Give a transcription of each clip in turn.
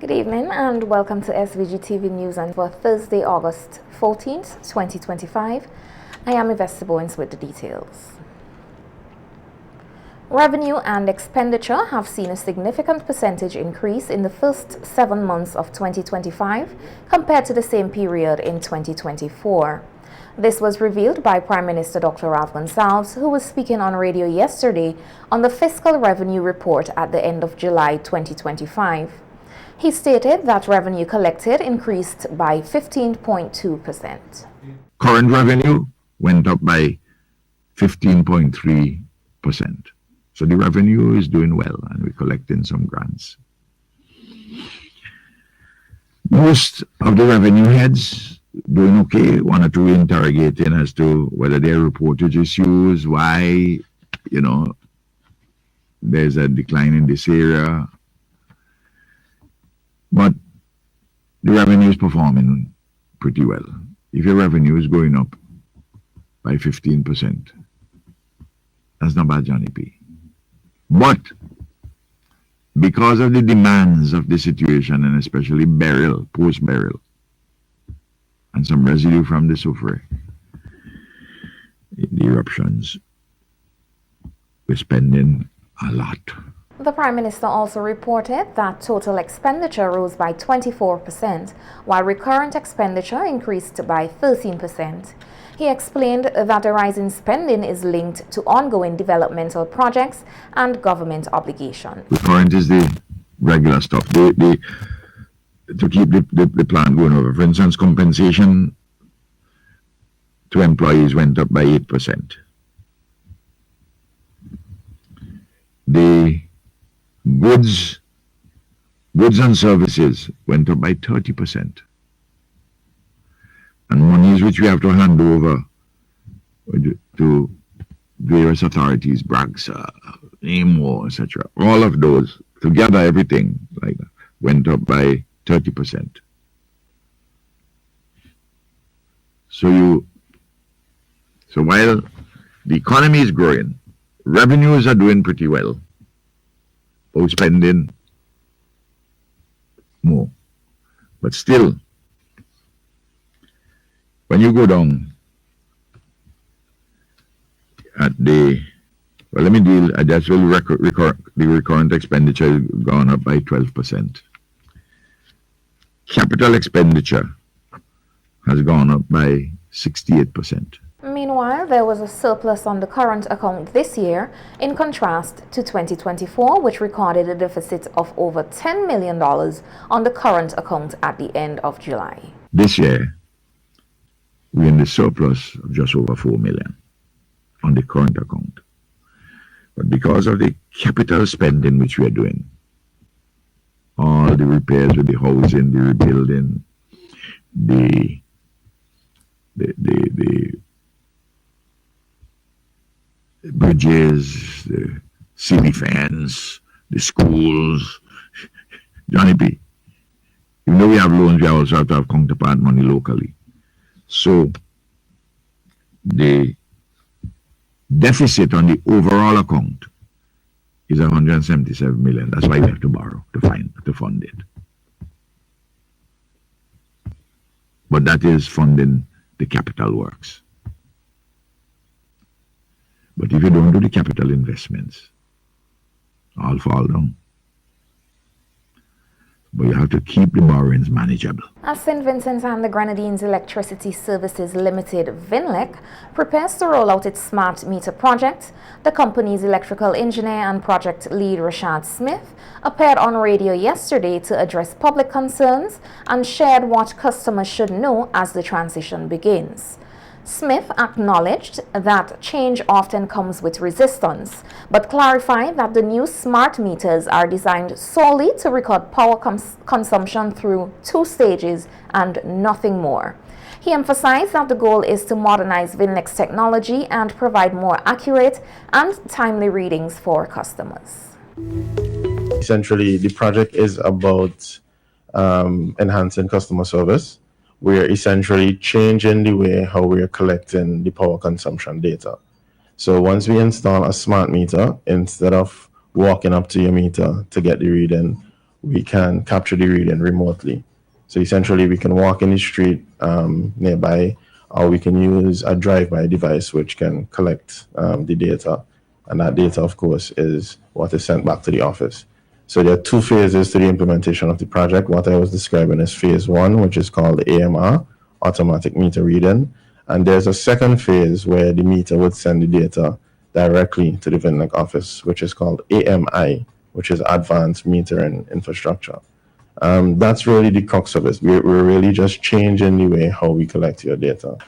Good evening and welcome to SVGTV News and for Thursday, August 14th, 2025. I am Yvette Bowens with the details. Revenue and expenditure have seen a significant percentage increase in the first 7 months of 2025 compared to the same period in 2024. This was revealed by Prime Minister Dr. Ralph Gonsalves, who was speaking on radio yesterday on the fiscal revenue report at the end of July 2025. He stated that revenue collected increased by 15.2%. Current revenue went up by 15.3%. So the revenue is doing well and we're collecting some grants. Most of the revenue heads doing okay. One or two interrogating as to whether there are reportage issues, why, there's a decline in this area. But the revenue is performing pretty well. If your revenue is going up by 15%, that's not bad, Johnny P. But because of the demands of the situation, and especially burial, post-burial, and some residue from the soufre, the eruptions, we're spending a lot. The Prime Minister also reported that total expenditure rose by 24%, while recurrent expenditure increased by 13%. He explained that the rise in spending is linked to ongoing developmental projects and government obligations. Recurrent is the regular stuff, to keep the plan going over. For instance, compensation to employees went up by 8%. The goods and services went up by 30%. And monies which we have to hand over to various authorities, Brags, AMO, etc. All of those together, everything like that, went up by 30%. So while the economy is growing, revenues are doing pretty well, but spending more. But still, when you go down at the, well, let me deal, that's the recurrent expenditure has gone up by 12%. Capital expenditure has gone up by 68%. Meanwhile, there was a surplus on the current account this year, in contrast to 2024, which recorded a deficit of over $10 million on the current account at the end of July. This year, we're in the surplus of just over $4 million on the current account. But because of the capital spending which we are doing, all the repairs with the housing, the rebuilding, the bridges, the ceiling fans, the schools, Johnny P. Even though we have loans, we also have to have counterpart money locally. So the deficit on the overall account is $177 million. That's why we have to borrow to fund it. But that is funding the capital works. But if you don't do the capital investments, all fall down. But you have to keep the borrowings manageable. As St. Vincent and the Grenadines Electricity Services Limited, VINLEC, prepares to roll out its smart meter project, the company's electrical engineer and project lead Rashad Smith appeared on radio yesterday to address public concerns and shared what customers should know as the transition begins. Smith acknowledged that change often comes with resistance, but clarified that the new smart meters are designed solely to record power consumption through 2 stages and nothing more. He emphasized that the goal is to modernize VINLEC's technology and provide more accurate and timely readings for customers. Essentially, the project is about enhancing customer service. We're essentially changing the way how we're collecting the power consumption data. So once we install a smart meter, instead of walking up to your meter to get the reading, we can capture the reading remotely. So essentially, we can walk in the street nearby, or we can use a drive-by device which can collect the data. And that data, of course, is what is sent back to the office. So there are two phases to the implementation of the project. What I was describing is phase one, which is called the AMR, automatic meter reading. And there's a second phase where the meter would send the data directly to the VINLEC office, which is called AMI, which is advanced metering infrastructure. That's really the crux of it. We're really just changing the way how we collect your data.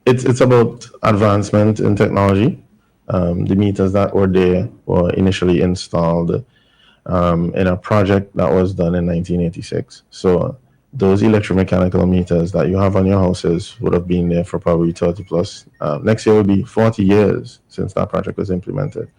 It's about advancement in technology. The meters that were there were initially installed in a project that was done in 1986. So those electromechanical meters that you have on your houses would have been there for probably 30 plus. Next year will be 40 years since that project was implemented.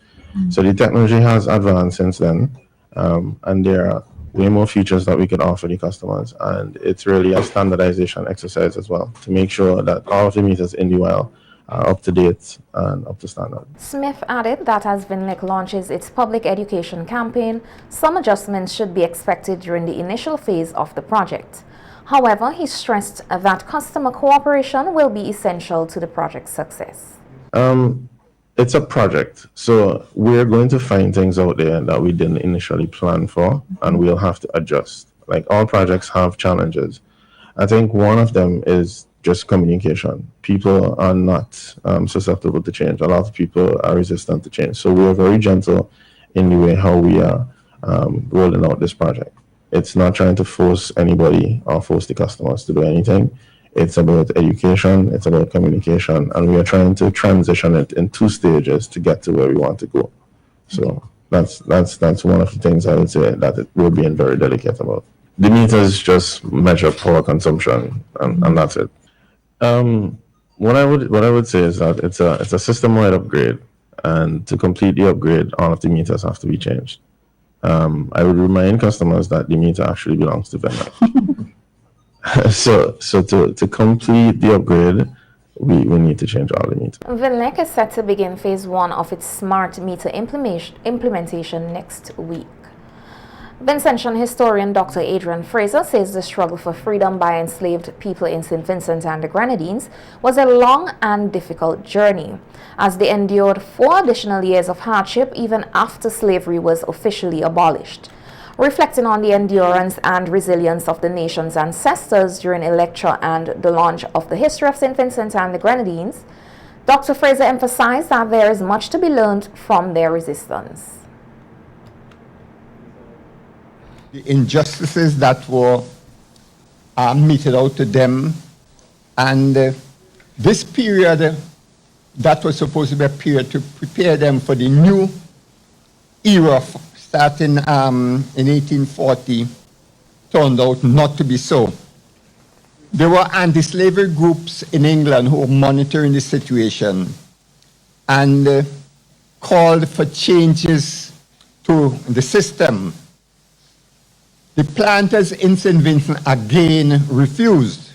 So the technology has advanced since then, and there are way more features that we could offer the customers. And it's really a standardization exercise as well to make sure that all of the meters in the well are up to date and up to standard. Smith added that as VINLEC launches its public education campaign, some adjustments should be expected during the initial phase of the project. However, he stressed that customer cooperation will be essential to the project's success. It's a project, so we're going to find things out there that we didn't initially plan for, and we'll have to adjust. Like all projects have challenges. I think one of them is just communication. People are not susceptible to change. A lot of people are resistant to change. So we're very gentle in the way how we are rolling out this project. It's not trying to force anybody or force the customers to do anything. It's about education, it's about communication, and we are trying to transition it in 2 stages to get to where we want to go. So that's one of the things I would say that we're being very delicate about. The meters just measure power consumption, and that's it. What I would say is that it's a system-wide upgrade, and to complete the upgrade, all of the meters have to be changed. I would remind customers that the meter actually belongs to VINLEC. So to complete the upgrade, we need to change all the meters. VINLEC is set to begin phase 1 of its smart meter implementation next week. Vincentian historian Dr. Adrian Fraser says the struggle for freedom by enslaved people in St. Vincent and the Grenadines was a long and difficult journey, as they endured 4 additional years of hardship even after slavery was officially abolished. Reflecting on the endurance and resilience of the nation's ancestors during a lecture and the launch of the history of St. Vincent and the Grenadines, Dr. Fraser emphasized that there is much to be learned from their resistance. The injustices that were meted out to them, and this period that was supposed to be a period to prepare them for the new era starting in 1840 turned out not to be so. There were anti-slavery groups in England who were monitoring the situation and called for changes to the system. The planters in St. Vincent again refused.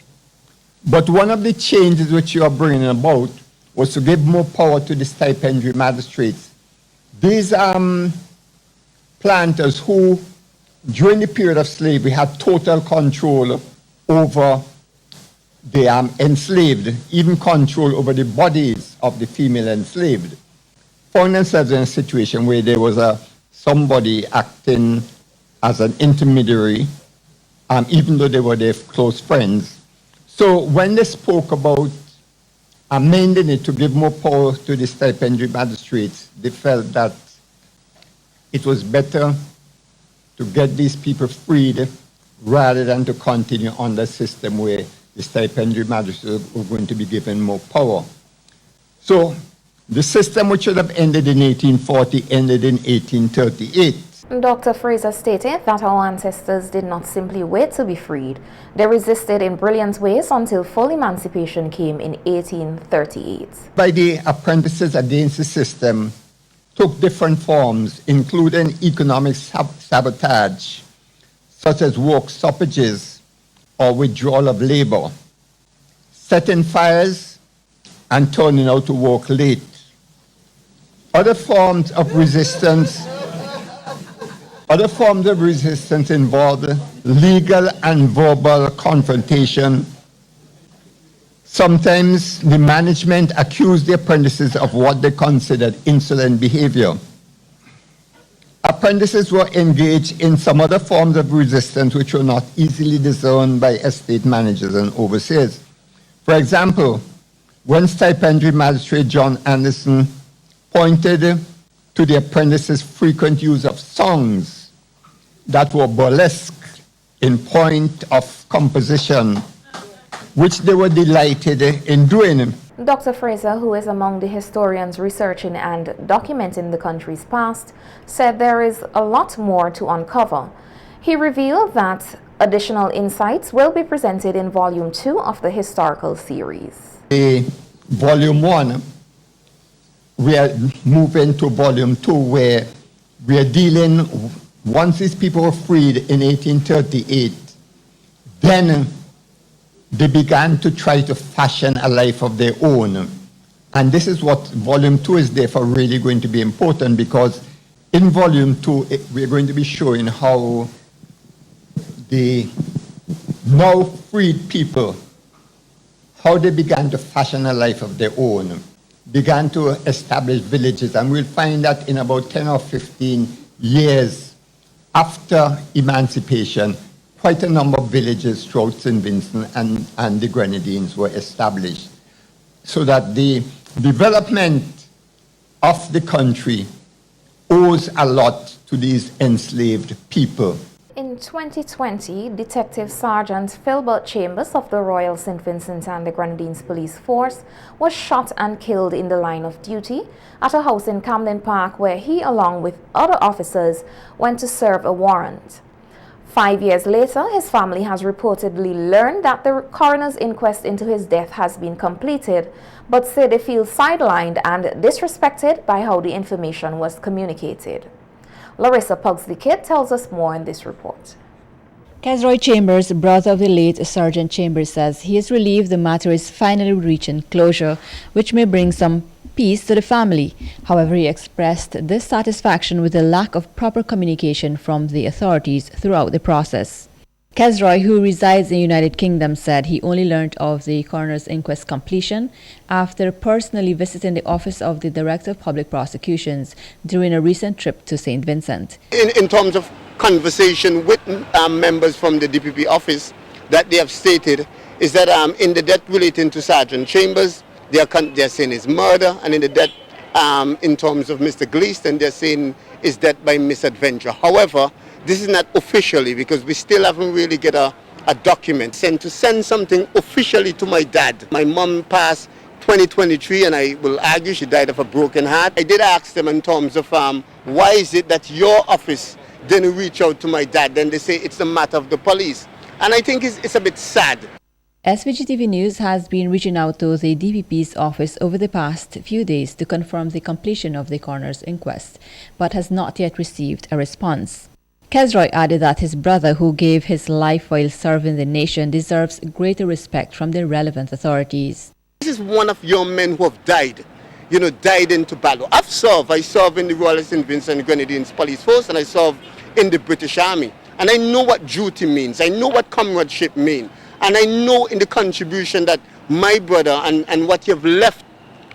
But one of the changes which you are bringing about was to give more power to the stipendiary magistrates. These planters who, during the period of slavery, had total control over the enslaved, even control over the bodies of the female enslaved, found themselves in a situation where there was somebody acting as an intermediary, even though they were their close friends. So when they spoke about amending it to give more power to the stipendiary magistrates, they felt that it was better to get these people freed rather than to continue on the system where the stipendiary magistrates were going to be given more power. So the system which should have ended in 1840 ended in 1838. Dr. Fraser stated that our ancestors did not simply wait to be freed. They resisted in brilliant ways until full emancipation came in 1838. By the apprentices against the system took different forms, including economic sabotage, such as work stoppages or withdrawal of labor, setting fires and turning out to work late. Other forms of resistance Other forms of resistance involve legal and verbal confrontation. Sometimes the management accused the apprentices of what they considered insolent behavior. Apprentices were engaged in some other forms of resistance which were not easily discerned by estate managers and overseers. For example, when stipendiary magistrate John Anderson pointed to the apprentices' frequent use of songs that were burlesque in point of composition, which they were delighted in doing. Dr. Fraser, who is among the historians researching and documenting the country's past, said there is a lot more to uncover. He revealed that additional insights will be presented in Volume 2 of the historical series. Volume 1, we are moving to Volume 2, where we are dealing, once these people were freed in 1838, then they began to try to fashion a life of their own. And this is what Volume 2 is therefore really going to be important, because in Volume 2, we're going to be showing how the now freed people, how they began to fashion a life of their own, began to establish villages. And we'll find that in about 10 or 15 years after emancipation, quite a number of villages throughout St. Vincent and the Grenadines were established, so that the development of the country owes a lot to these enslaved people. In 2020, Detective Sergeant Filbert Chambers of the Royal St. Vincent and the Grenadines Police Force was shot and killed in the line of duty at a house in Camden Park, where he, along with other officers, went to serve a warrant. 5 years later, his family has reportedly learned that the coroner's inquest into his death has been completed, but say they feel sidelined and disrespected by how the information was communicated. Larissa Pugsley-Kidd tells us more in this report. Kezroy Chambers, brother of the late Sergeant Chambers, says he is relieved the matter is finally reaching closure, which may bring some peace to the family. However, he expressed dissatisfaction with the lack of proper communication from the authorities throughout the process. Kezroy, who resides in the United Kingdom, said he only learned of the coroner's inquest completion after personally visiting the office of the Director of Public Prosecutions during a recent trip to St. Vincent. In terms of conversation with members from the DPP office, that they have stated is that in the death relating to Sergeant Chambers, they're saying is murder, and in the death in terms of Mr. Gleaston, they're saying is death by misadventure. However, this is not officially, because we still haven't really get a document. To send something officially to my dad. My mom passed 2023, and I will argue she died of a broken heart. I did ask them in terms of why is it that your office didn't reach out to my dad? Then they say it's a matter of the police. And I think it's a bit sad. SVGTV News has been reaching out to the DPP's office over the past few days to confirm the completion of the coroner's inquest, but has not yet received a response. Kezroy added that his brother, who gave his life while serving the nation, deserves greater respect from the relevant authorities. This is one of your men who have died, died into battle. I served in the Royal St. Vincent Grenadines Police Force, and I served in the British Army. And I know what duty means. I know what comradeship means. And I know in the contribution that my brother and what you've left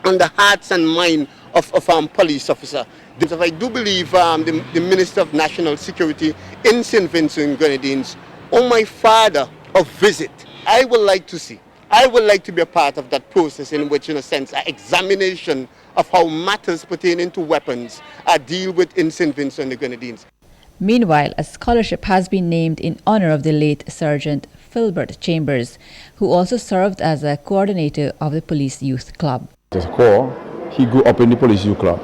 on the hearts and mind of police officer. I do believe the Minister of National Security in St. Vincent Grenadines, on my father, a visit. I would like to see. I would like to be a part of that process in which, in a sense, an examination of how matters pertaining to weapons are dealt with in St. Vincent the Grenadines. Meanwhile, a scholarship has been named in honor of the late Sergeant Filbert Chambers, who also served as a coordinator of the Police Youth Club. As a core, he grew up in the Police Youth Club,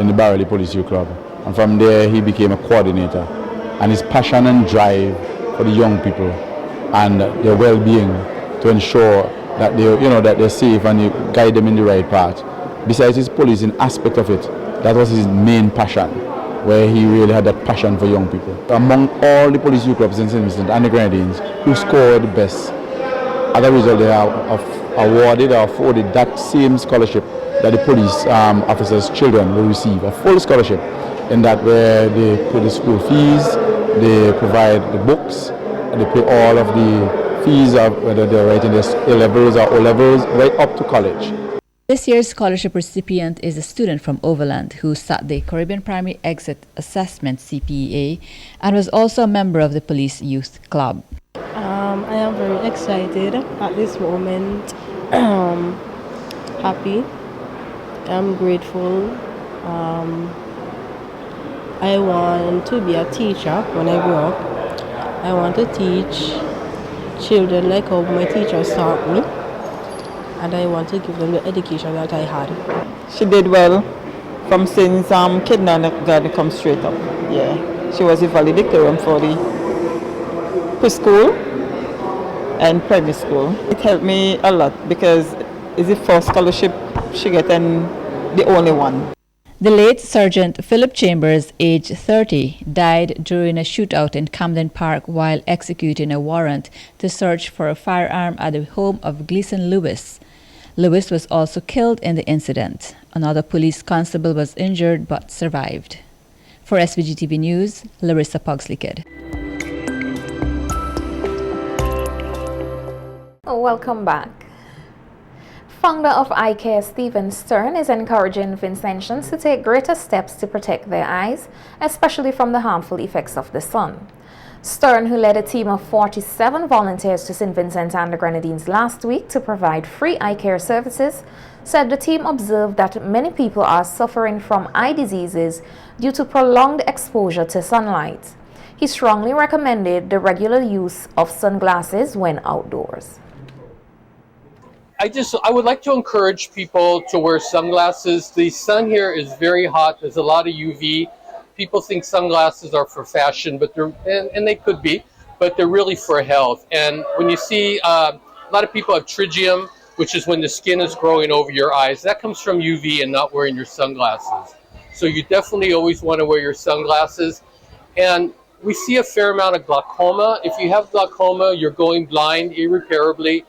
in the Barely Police Youth Club, and from there he became a coordinator. And his passion and drive for the young people and their well-being to ensure that they're safe and you guide them in the right path. Besides his policing aspect of it, that was his main passion, where he really had that passion for young people. Among all the police youth clubs in St. Vincent and the Grenadines, who scored the best, as a result they have awarded or afforded that same scholarship that the police officers' children will receive, a full scholarship. in that where they pay the school fees, they provide the books, and they pay all of the fees of whether they're writing their A-levels or O-levels, right up to college. This year's scholarship recipient is a student from Overland who sat the Caribbean Primary Exit Assessment CPEA and was also a member of the Police Youth Club. I am very excited at this moment, happy, I'm grateful. I want to be a teacher when I grow up. I want to teach children like how my teachers taught me, and I want to give them the education that I had. She did well from since kindergarten come straight up. Yeah, she was a valedictorian for the preschool and primary school. It helped me a lot because it's the first scholarship she got and the only one. The late Sergeant Filbert Chambers, age 30, died during a shootout in Camden Park while executing a warrant to search for a firearm at the home of Gleason Lewis. Lewis was also killed in the incident. Another police constable was injured but survived. For SVGTV News, Larissa Pugsley-Kidd. Welcome back. Founder of IARE, Stephen Stern, is encouraging Vincentians to take greater steps to protect their eyes, especially from the harmful effects of the sun. Stern, who led a team of 47 volunteers to St. Vincent and the Grenadines last week to provide free eye care services, said the team observed that many people are suffering from eye diseases due to prolonged exposure to sunlight. He strongly recommended the regular use of sunglasses when outdoors. I would like to encourage people to wear sunglasses. The sun here is very hot. There's a lot of UV. People think sunglasses are for fashion, but and they could be, but they're really for health. And when you see a lot of people have trigium, which is when the skin is growing over your eyes, that comes from UV and not wearing your sunglasses. So you definitely always want to wear your sunglasses. And we see a fair amount of glaucoma. If you have glaucoma, you're going blind irreparably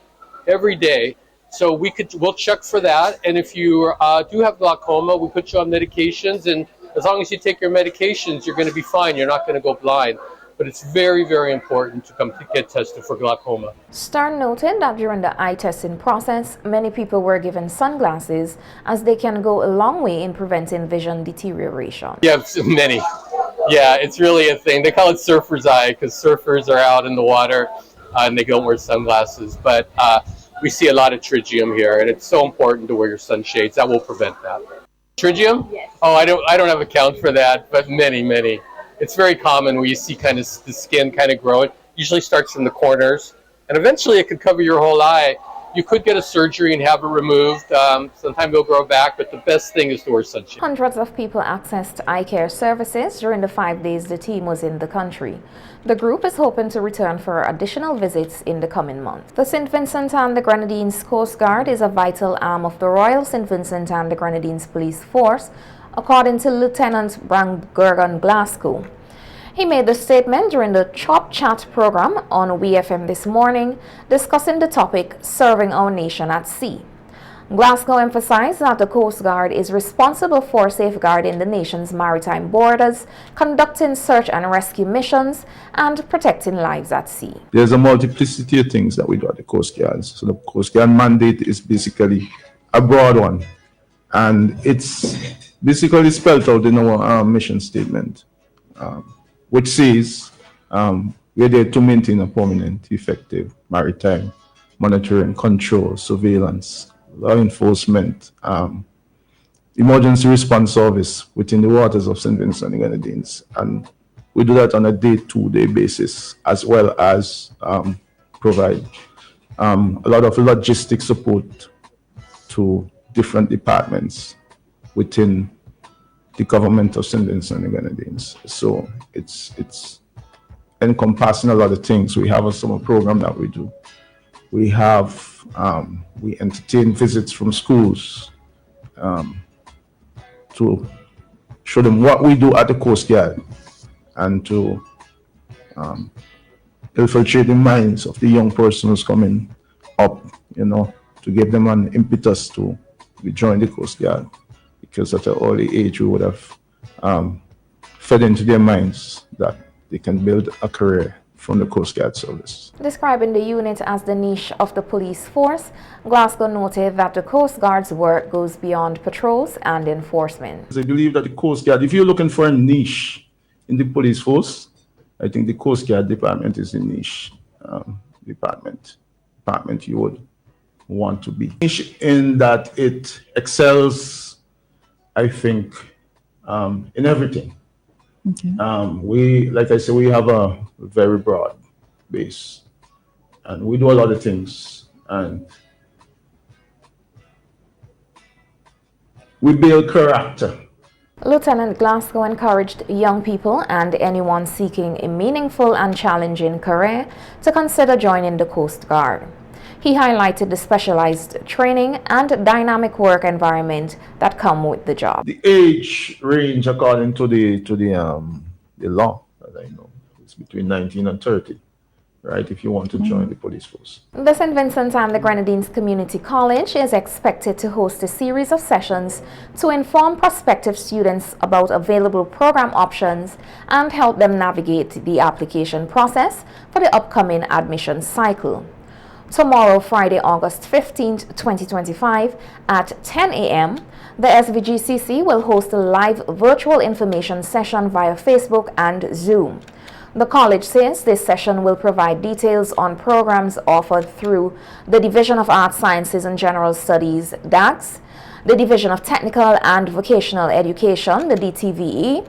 every day. So we'll check for that. And if you do have glaucoma, we put you on medications, and as long as you take your medications, you're going to be fine. You're not going to go blind. But it's very, very important to come to get tested for glaucoma. Stern noted that during the eye testing process, many people were given sunglasses as they can go a long way in preventing vision deterioration. Yeah, many. Yeah, it's really a thing. They call it surfer's eye because surfers are out in the water and they don't wear sunglasses. But we see a lot of trigium here, and it's so important to wear your sunshades. That will prevent that. Trigium? Yes. Oh, I don't have a count for that, but many. It's very common where you see kind of the skin kind of growing. Usually starts from the corners, and eventually it could cover your whole eye. You could get a surgery and have it removed. Sometimes it'll grow back, but the best thing is to wear sunshade. Hundreds of people accessed eye care services during the 5 days the team was in the country. The group is hoping to return for additional visits in the coming month. The St. Vincent and the Grenadines Coast Guard is a vital arm of the Royal St. Vincent and the Grenadines Police Force, according to Lieutenant Brandgergan Glasgow. He made the statement during the Chop Chat program on WeFM this morning, discussing the topic, Serving Our Nation at Sea. Glasgow emphasized that the Coast Guard is responsible for safeguarding the nation's maritime borders, conducting search and rescue missions, and protecting lives at sea. There's a multiplicity of things that we do at the Coast Guard. So the Coast Guard mandate is basically a broad one, and it's basically spelled out in our mission statement, which says we're there to maintain a permanent, effective maritime monitoring, control, surveillance, law enforcement, emergency response service within the waters of St. Vincent and Grenadines. And we do that on a day-to-day basis, as well as provide a lot of logistic support to different departments within the government of St. Vincent and Grenadines. So it's encompassing a lot of things. We have a summer program that we do. We have we entertain visits from schools to show them what we do at the Coast Guard and to infiltrate the minds of the young person who's coming up, to give them an impetus to join the Coast Guard, because at an early age we would have fed into their minds that they can build a career from the Coast Guard service. Describing the unit as the niche of the police force, Glasgow noted that the Coast Guard's work goes beyond patrols and enforcement. I believe that the Coast Guard, if you're looking for a niche in the police force, I think the Coast Guard department is the niche department you would want to be. Niche in that it excels, I think, in everything. Okay. Like I said, we have a very broad base, and we do a lot of things, and we build character. Lieutenant Glasgow encouraged young people and anyone seeking a meaningful and challenging career to consider joining the Coast Guard. He highlighted the specialized training and dynamic work environment that come with the job. The age range, according to the law that I know, is between 19 and 30, right, if you want to join the police force. The St. Vincent and the Grenadines Community College is expected to host a series of sessions to inform prospective students about available program options and help them navigate the application process for the upcoming admission cycle. Tomorrow, Friday, August 15th, 2025, at 10 a.m., the SVGCC will host a live virtual information session via Facebook and Zoom. The college says this session will provide details on programs offered through the Division of Arts, Sciences and General Studies, DAGS, the Division of Technical and Vocational Education, the DTVE,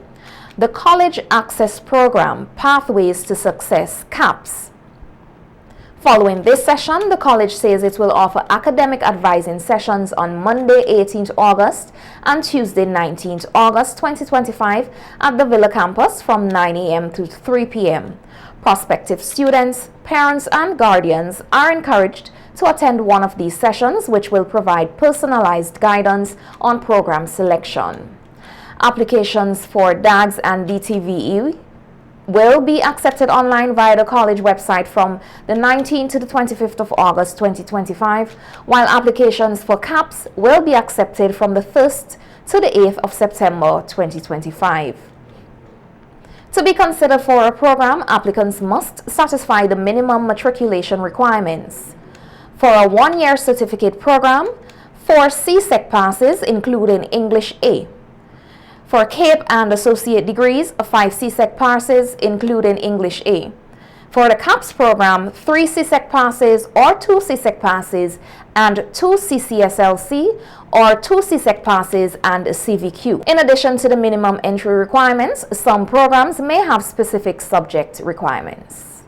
the College Access Program, Pathways to Success, CAPS. Following this session, the college says it will offer academic advising sessions on Monday, 18th August and Tuesday, 19th August 2025 at the Villa campus from 9 a.m. to 3 p.m. Prospective students, parents, and guardians are encouraged to attend one of these sessions, which will provide personalized guidance on program selection. Applications for DAGS and DTVE will be accepted online via the college website from the 19th to the 25th of August 2025, while applications for CAPS will be accepted from the 1st to the 8th of September 2025. To be considered for a program, applicants must satisfy the minimum matriculation requirements. For a one-year certificate program, 4 CSEC passes, including English A. For CAPE and associate degrees, 5 CSEC passes, including English A. For the CAPS program, 3 CSEC passes or 2 CSEC passes and 2 CCSLC or 2 CSEC passes and a CVQ. In addition to the minimum entry requirements, some programs may have specific subject requirements.